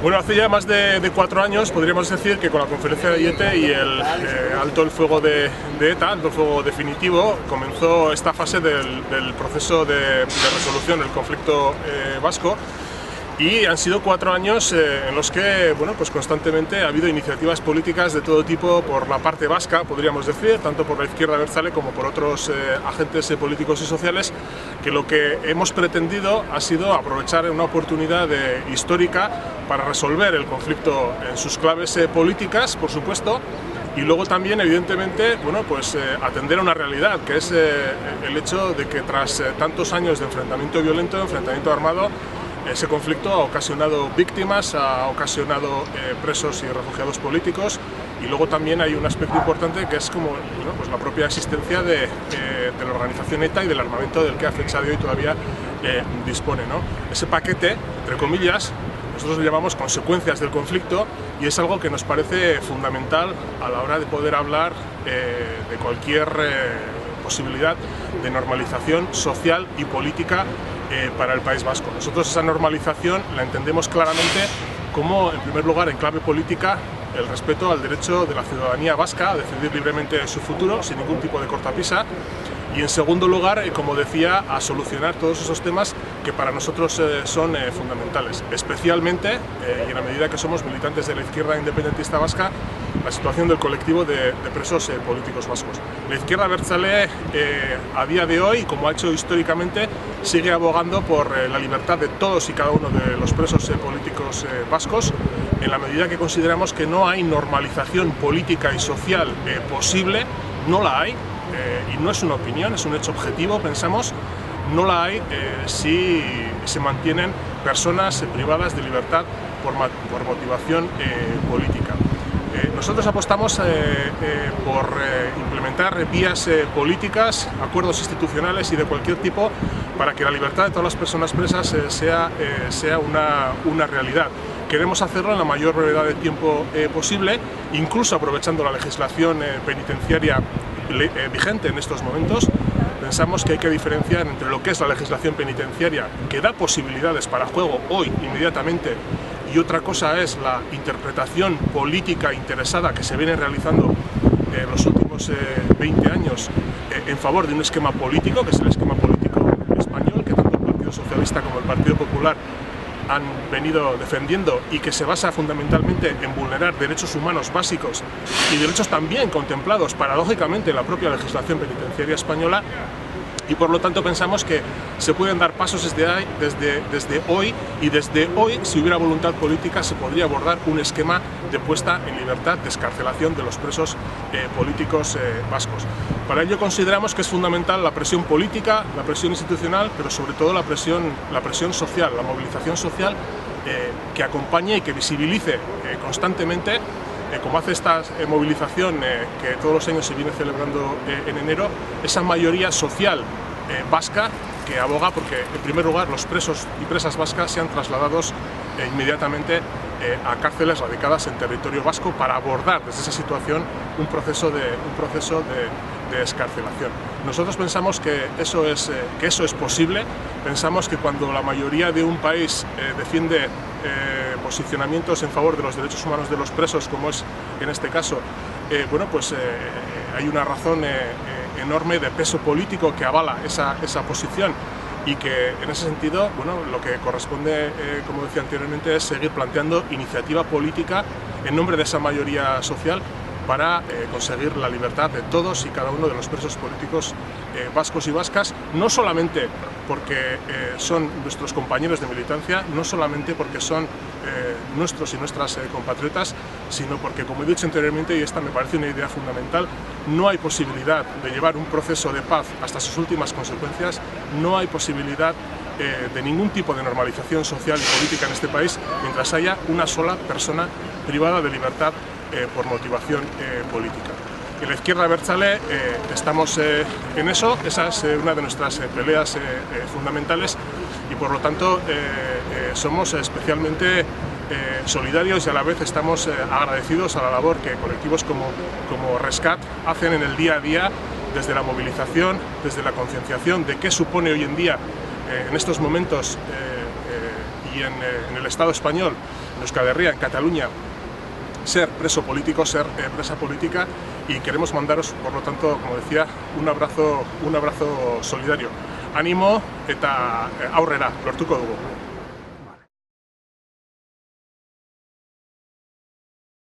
Bueno, hace ya más de 4 años podríamos decir que con la conferencia de Aiete y el alto el fuego de ETA, alto el fuego definitivo, comenzó esta fase del proceso de resolución del conflicto vasco. Y han sido 4 años en los que pues constantemente ha habido iniciativas políticas de todo tipo por la parte vasca, podríamos decir, tanto por la izquierda abertzale como por otros agentes políticos y sociales, que lo que hemos pretendido ha sido aprovechar una oportunidad histórica para resolver el conflicto en sus claves políticas, por supuesto, y luego también, evidentemente, atender a una realidad, que es el hecho de que tras tantos años de enfrentamiento violento, enfrentamiento armado, ese conflicto ha ocasionado víctimas, ha ocasionado presos y refugiados políticos, y luego también hay un aspecto importante que es como la propia existencia de la organización ETA y del armamento del que a fecha de hoy todavía dispone, ¿no? Ese paquete, entre comillas, nosotros lo llamamos consecuencias del conflicto, y es algo que nos parece fundamental a la hora de poder hablar de cualquier posibilidad de normalización social y política para el País Vasco. Nosotros esa normalización la entendemos claramente como, en primer lugar, en clave política, el respeto al derecho de la ciudadanía vasca a decidir libremente su futuro sin ningún tipo de cortapisa, y en segundo lugar, como decía, a solucionar todos esos temas que para nosotros son fundamentales, especialmente, y en la medida que somos militantes de la izquierda independentista vasca, la situación del colectivo de presos políticos vascos. La izquierda abertzale a día de hoy, como ha hecho históricamente, sigue abogando por la libertad de todos y cada uno de los presos políticos vascos, en la medida que consideramos que no hay normalización política y social posible, no la hay, y no es una opinión, es un hecho objetivo, pensamos, no la hay si se mantienen personas privadas de libertad por motivación política. Nosotros apostamos por implementar vías políticas, acuerdos institucionales y de cualquier tipo para que la libertad de todas las personas presas sea una realidad. Queremos hacerlo en la mayor brevedad de tiempo posible, incluso aprovechando la legislación penitenciaria vigente en estos momentos. Pensamos que hay que diferenciar entre lo que es la legislación penitenciaria, que da posibilidades para juego hoy, inmediatamente, y otra cosa es la interpretación política interesada que se viene realizando en los últimos 20 años en favor de un esquema político, que es el esquema político español, que tanto el Partido Socialista como el Partido Popular han venido defendiendo, y que se basa fundamentalmente en vulnerar derechos humanos básicos y derechos también contemplados paradójicamente en la propia legislación penitenciaria española. Y por lo tanto pensamos que se pueden dar pasos desde hoy, y desde hoy, si hubiera voluntad política, se podría abordar un esquema de puesta en libertad, de excarcelación de los presos políticos vascos. Para ello consideramos que es fundamental la presión política, la presión institucional, pero sobre todo la presión social, la movilización social que acompañe y que visibilice constantemente, como hace esta movilización que todos los años se viene celebrando en enero, esa mayoría social vasca que aboga porque, en primer lugar, los presos y presas vascas sean trasladados inmediatamente a cárceles radicadas en territorio vasco para abordar desde esa situación un proceso de excarcelación. Nosotros pensamos que eso es posible. Pensamos que cuando la mayoría de un país defiende posicionamientos en favor de los derechos humanos de los presos, como es en este caso, hay una razón enorme de peso político que avala esa posición, y que en ese sentido lo que corresponde, como decía anteriormente, es seguir planteando iniciativa política en nombre de esa mayoría social para conseguir la libertad de todos y cada uno de los presos políticos vascos y vascas, no solamente porque son nuestros compañeros de militancia, no solamente porque son nuestros y nuestras compatriotas, sino porque, como he dicho anteriormente, y esta me parece una idea fundamental, no hay posibilidad de llevar un proceso de paz hasta sus últimas consecuencias, no hay posibilidad de ningún tipo de normalización social y política en este país mientras haya una sola persona privada de libertad por motivación política. En la izquierda abertzale estamos en eso, esa es una de nuestras peleas fundamentales, y por lo tanto somos especialmente solidarios, y a la vez estamos agradecidos a la labor que colectivos como Rescat hacen en el día a día, desde la movilización, desde la concienciación de qué supone hoy en día, en estos momentos, y en el Estado español, en Euskal Herria, en Cataluña, ser preso político, ser presa política, y queremos mandaros, por lo tanto, como decía, un abrazo solidario. Ánimo eta aurrera, lortuko dugu.